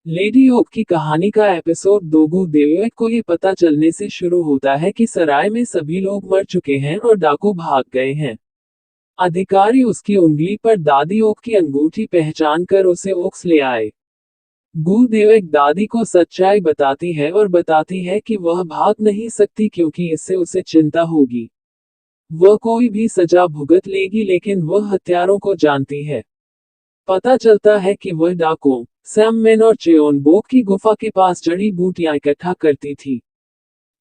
Lady okay की कहानी का एपिसोड दोगू देवयक को ये पता चलने से शुरू होता है कि सराय में सभी लोग मर चुके हैं और डाकू भाग गए हैं। अधिकारी उसकी उंगली पर दादी ओक की अंगूठी पहचान कर उसे ओक्स ले आए। गू देवयक दादी को सच्चाई बताती है और बताती है कि वह भाग नहीं सकती क्योंकि इससे उसे चिंता होगी। वह कोई भी सजा भुगत लेगी लेकिन वह हत्यारों को जानती है। पता चलता है कि वह डाकुओं सैममैन और चेओनबोक की गुफा के पास जड़ी बूटियां इकट्ठा करती थी।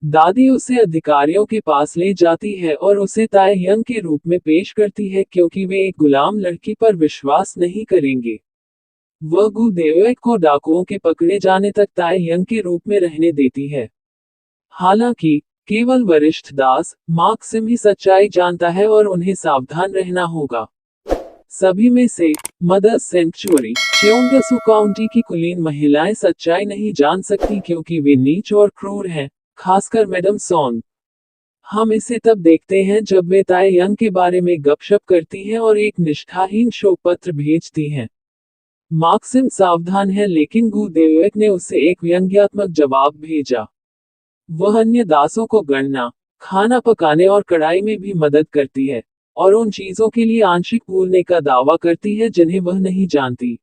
दादी उसे अधिकारियों के पास ले जाती है और उसे ताए यंग के रूप में पेश करती है क्योंकि वे एक गुलाम लड़की पर विश्वास नहीं करेंगे। वह गु देवयक को डाकुओं के पकड़े जाने तक ताए यंग के रूप में रहने देती है। हालांकि केवल वरिष्ठ दास मार्क सिम ही सच्चाई जानता है और उन्हें सावधान रहना होगा। सभी में से मदर सेंक्चुअरी चेओंगसू काउंटी की कुलीन महिलाएं सच्चाई नहीं जान सकती क्योंकि वे नीच और क्रूर हैं, खासकर मैडम सॉन्ग। हम इसे तब देखते हैं जब वे ताए यंग के बारे में गपशप करती हैं और एक निष्ठाहीन शोक पत्र भेजती हैं। मार्क्सिम सावधान है लेकिन गु देवयक ने उसे एक व्यंग्यात्मक जवाब भेजा। वह अन्य दासों को गणना, खाना पकाने और कढ़ाई में भी मदद करती है और उन चीजों के लिए आंशिक भूलने का दावा करती है जिन्हें वह नहीं जानती।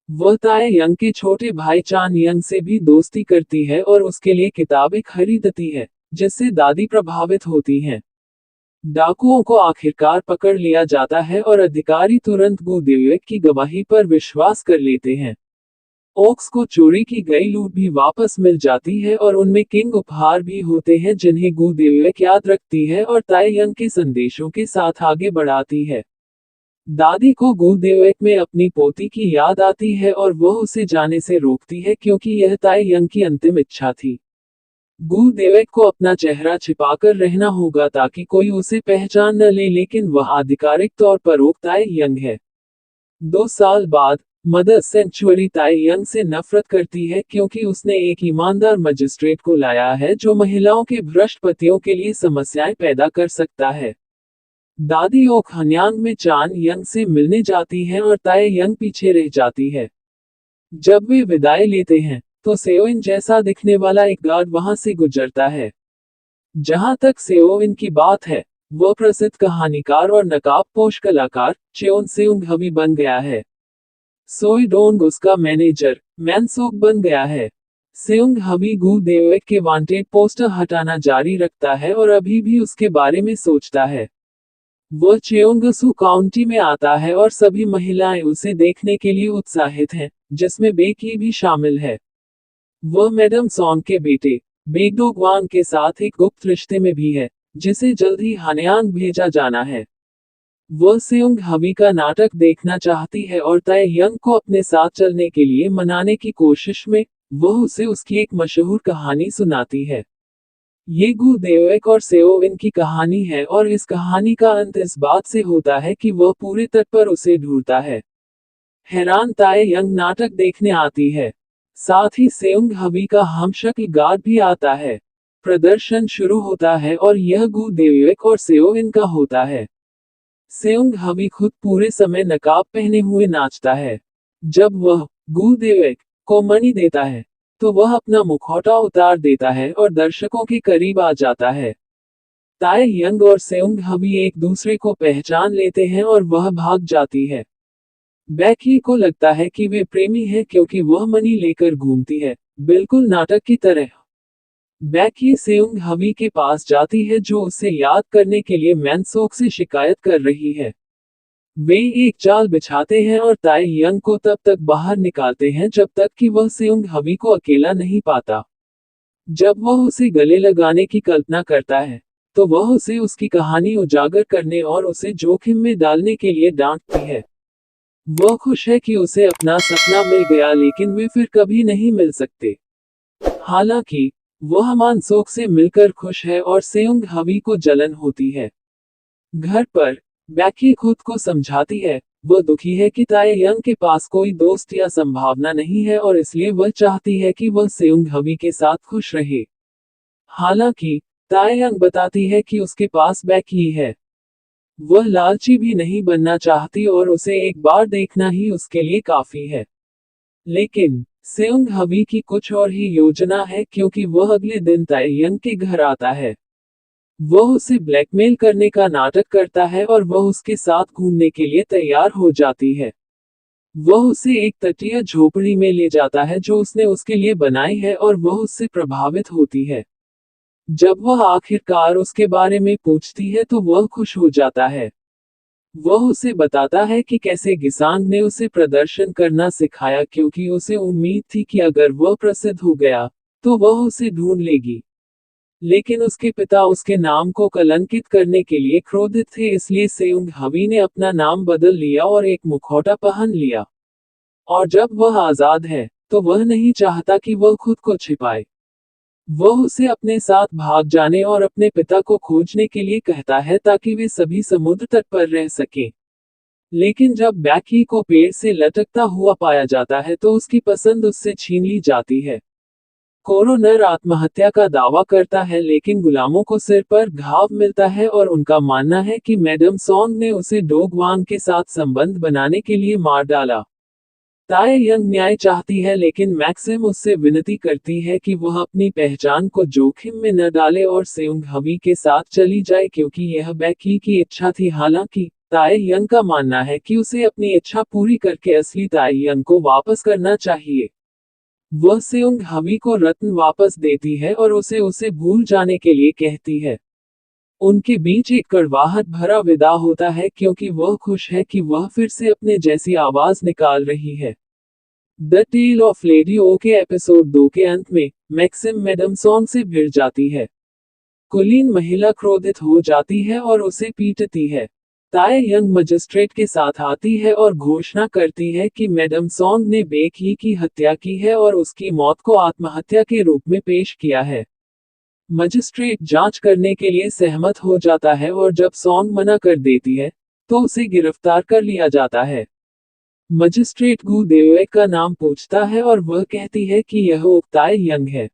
वह ताए यंग के छोटे भाई चान यंग से भी दोस्ती करती है और उसके लिए किताबें खरीदती है, जिससे दादी प्रभावित होती हैं। डाकुओं को आखिरकार पकड़ लिया जाता है और अधिकारी तुरंत गु देवयक की गवाही पर विश्वास कर लेते हैं। ओक्स को चोरी की गई लूट भी वापस मिल जाती है और उनमें किंग उपहार भी होते हैं जिन्हें गु देवयक याद रखती है और ताए यंग के संदेशों के साथ आगे बढ़ाती है। दादी को गु देवयक में अपनी पोती की याद आती है और वह उसे जाने से रोकती है क्योंकि यह ताए यंग की अंतिम इच्छा थी। गु देवयक को अपना चेहरा छिपाकर रहना होगा ताकि कोई उसे पहचान न ले लेकिन वह आधिकारिक तौर पर ओक ताए यंग है। 2 साल बाद मदर सेंचुअरी ताए यंग से नफरत करती है क्योंकि उसने एक ईमानदार मजिस्ट्रेट को लाया है जो महिलाओं के भ्रष्ट पतियों के लिए समस्याएं पैदा कर सकता है। दादी ओक हन्यांग में चान यंग से मिलने जाती हैं और ताए यंग पीछे रह जाती है। जब वे विदाई लेते हैं तो सेओइन जैसा दिखने वाला एक गार्ड वहां से गुजरता है। जहां तक सेओइन की बात है, वह प्रसिद्ध कहानीकार और नकाबपोश कलाकार चेओन सेउंग हवी बन गया है। सोई डोंग उसका मैनेजर मैनसोक बन गया है। सेउंग हवी गु देवयक के वांटेड पोस्टर हटाना जारी रखता है और अभी भी उसके बारे में सोचता है। वह चेओंगसू काउंटी में आता है और सभी महिलाएं उसे देखने के लिए उत्साहित हैं, जिसमें बेकी भी शामिल है। वह मैडम सॉन्ग के बेटे बेगडोगवांग के साथ एक गुप्त रिश्ते में भी है, जिसे जल्द ही हान्यांग भेजा जाना है। वह सेउंग हवी का नाटक देखना चाहती है और ताए यंग को अपने साथ चलने के लिए मनाने की कोशिश में वह उसे उसकी एक मशहूर कहानी सुनाती है। ये गु देवयक और सेओविन की कहानी है और इस कहानी का अंत इस बात से होता है कि वह पूरे तट पर उसे ढूंढता है। हैरान ताए यंग नाटक देखने आती है। साथ ही सेउंग हवी का हमशक्ल गार्ड भी आता है। प्रदर्शन शुरू होता है और यह गु देवयक और सेओविन का होता है। सेउंग हवी खुद पूरे समय नकाब पहने हुए नाचता है। जब वह गु देवयक को मणि देता है तो वह अपना मुखौटा उतार देता है और दर्शकों के करीब आ जाता है। ताए यंग और सेउंग हवी एक दूसरे को पहचान लेते हैं और वह भाग जाती है। बैकी को लगता है कि वे प्रेमी हैं क्योंकि वह मणि लेकर घूमती है, बिल्कुल नाटक की तरह। बैकी सेउंग हवी के पास जाती है जो उसे याद करने के लिए मैनसोक से शिकायत कर रही है। वे एक चाल बिछाते हैं और ताए यंग को तब तक बाहर निकालते हैं जब तक कि वह सेउंग हवी को अकेला नहीं पाता। जब वह उसे गले लगाने की कल्पना करता है तो वह उसे उसकी कहानी उजागर करने और उसे जोखिम में डालने के लिए डांटती है। वह खुश है कि उसे अपना सपना मिल गया लेकिन वे फिर कभी नहीं मिल सकते। हालांकि वह मानसोक से मिलकर खुश है और सेउंग हवी को जलन होती है। घर पर बैकी खुद को समझाती है, वह दुखी है कि ताए यंग के पास कोई दोस्त या संभावना नहीं है और इसलिए वह चाहती है कि वह सेउंग हवी के साथ खुश रहे। हालांकि ताए यंग बताती है कि उसके पास बैकी है। वह लालची भी नहीं बनना चाहती और उसे एक बार देखना ही उसके लिए काफी है। लेकिन सेउंग हवी की कुछ और ही योजना है क्योंकि वह अगले दिन ताएयंग के घर आता है। वह उसे ब्लैकमेल करने का नाटक करता है और वह उसके साथ घूमने के लिए तैयार हो जाती है। वह उसे एक तटीय झोपड़ी में ले जाता है जो उसने उसके लिए बनाई है और वह उससे प्रभावित होती है। जब वह आखिरकार उसके बारे में पूछती है तो वह खुश हो जाता है। वह उसे बताता है कि कैसे गिसांग ने उसे प्रदर्शन करना सिखाया क्योंकि उसे उम्मीद थी कि अगर वह प्रसिद्ध हो गया, तो वह उसे ढूंढ लेगी। लेकिन उसके पिता उसके नाम को कलंकित करने के लिए क्रोधित थे, इसलिए सेउंग हवी ने अपना नाम बदल लिया और एक मुखौटा पहन लिया। और जब वह आजाद है, तो वह नहीं चाहता कि वह खुद को छिपाए। वह उसे अपने साथ भाग जाने और अपने पिता को खोजने के लिए कहता है ताकि वे सभी समुद्र तट पर रह सकें। लेकिन जब बैकी को पेड़ से लटकता हुआ पाया जाता है तो उसकी पसंद उससे छीन ली जाती है। कोरोनर आत्महत्या का दावा करता है लेकिन गुलामों को सिर पर घाव मिलता है और उनका मानना है कि मैडम सॉन्ग ने उसे डोगवांग के साथ संबंध बनाने के लिए मार डाला। ताए यंग न्याय चाहती है लेकिन मैक्सिम उससे विनती करती है कि वह अपनी पहचान को जोखिम में न डाले और सेउंग हवी के साथ चली जाए क्योंकि यह बैकी की इच्छा थी। हालांकि ताए यंग का मानना है कि उसे अपनी इच्छा पूरी करके असली ताए यंग को वापस करना चाहिए। वह सेउंग हवी को रत्न वापस देती है और उसे उसे भूल जाने के लिए कहती है। उनके बीच एक कड़वाहट भरा विदा होता है क्योंकि वह खुश है कि वह फिर से अपने जैसी आवाज निकाल रही है। द टेल ऑफ लेडी ओ के एपिसोड 2 के अंत में मैक्सिम मैडम सॉन्ग से भिड़ जाती है। कुलीन महिला क्रोधित हो जाती है और उसे पीटती है। ताए यंग मजिस्ट्रेट के साथ आती है और घोषणा करती है कि मैडम सॉन्ग ने बेकी की हत्या की है और उसकी मौत को आत्महत्या के रूप में पेश किया है। मजिस्ट्रेट जांच करने के लिए सहमत हो जाता है और जब सॉन्ग मना कर देती है, तो उसे गिरफ्तार कर लिया जाता है। मजिस्ट्रेट गु देवे का नाम पूछता है और वह कहती है कि यह ओक्ताए यंग है।